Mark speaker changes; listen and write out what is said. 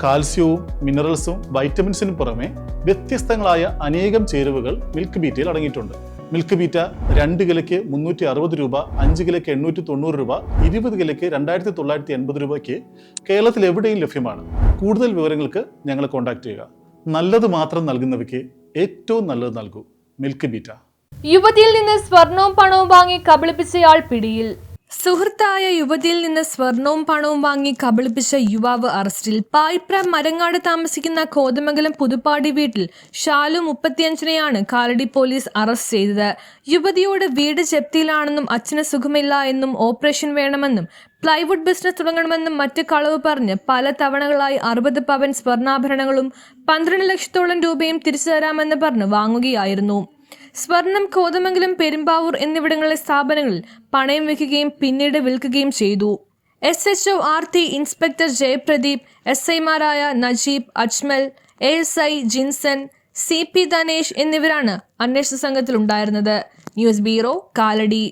Speaker 1: കാൽസ്യവും മിനറൽസും വൈറ്റമിൻസിനും പുറമെ വ്യത്യസ്തങ്ങളായ അനേകം ചേരുവകൾ മിൽക്ക് ബീറ്റയിൽ അടങ്ങിയിട്ടുണ്ട്. മിൽക്ക് ബീറ്റ 2 കിലോയ്ക്ക് 360 രൂപ, 5 കിലോയ്ക്ക് 890 രൂപ, 20 കിലോയ്ക്ക് 2980 രൂപയ്ക്ക് കേരളത്തിൽ എവിടെയും ലഭ്യമാണ്. കൂടുതൽ വിവരങ്ങൾക്ക് ഞങ്ങളെ കോൺടാക്ട് ചെയ്യുക. നല്ലത് മാത്രം നൽകുന്നവയ്ക്ക് ഏറ്റവും നല്ലത് നൽകൂ. Milk beta.
Speaker 2: യുവതിയിൽ നിന്ന് സ്വർണവും പണവും വാങ്ങി കബളിപ്പിച്ചയാൾ പിടിയിൽ.
Speaker 3: സുഹൃത്തായ യുവതിയിൽ നിന്ന് സ്വർണവും പണവും വാങ്ങി കബളിപ്പിച്ച യുവാവ് അറസ്റ്റിൽ. പായിപ്ര മരങ്ങാട് താമസിക്കുന്ന കോതമംഗലം പുതുപ്പാടി വീട്ടിൽ ഷാലു 35-നെയാണ് കാലടി പോലീസ് അറസ്റ്റ് ചെയ്തത്. യുവതിയോട് വീട് ജപ്തിയിലാണെന്നും അച്ഛന് സുഖമില്ല എന്നും ഓപ്പറേഷൻ വേണമെന്നും പ്ലൈവുഡ് ബിസിനസ് തുടങ്ങണമെന്നും മറ്റ് കളവ് പറഞ്ഞ് പല തവണകളായി 60 പവൻ സ്വർണ്ണാഭരണങ്ങളും 12 ലക്ഷത്തോളം രൂപയും തിരിച്ചു തരാമെന്ന് പറഞ്ഞ് വാങ്ങുകയായിരുന്നു. സ്വർണം കോതമംഗലം, പെരുമ്പാവൂർ എന്നിവിടങ്ങളിലെ സ്ഥാപനങ്ങളിൽ പണയം വയ്ക്കുകയും പിന്നീട് വിൽക്കുകയും ചെയ്തു. SHO RT ഇൻസ്പെക്ടർ ജയപ്രദീപ്, SIമാരായ നജീബ്, അജ്മൽ, ASI ജിൻസൺ, CP ധനേഷ് എന്നിവരാണ് അന്വേഷണ സംഘത്തിലുണ്ടായിരുന്നത്. News bureau, Kalady.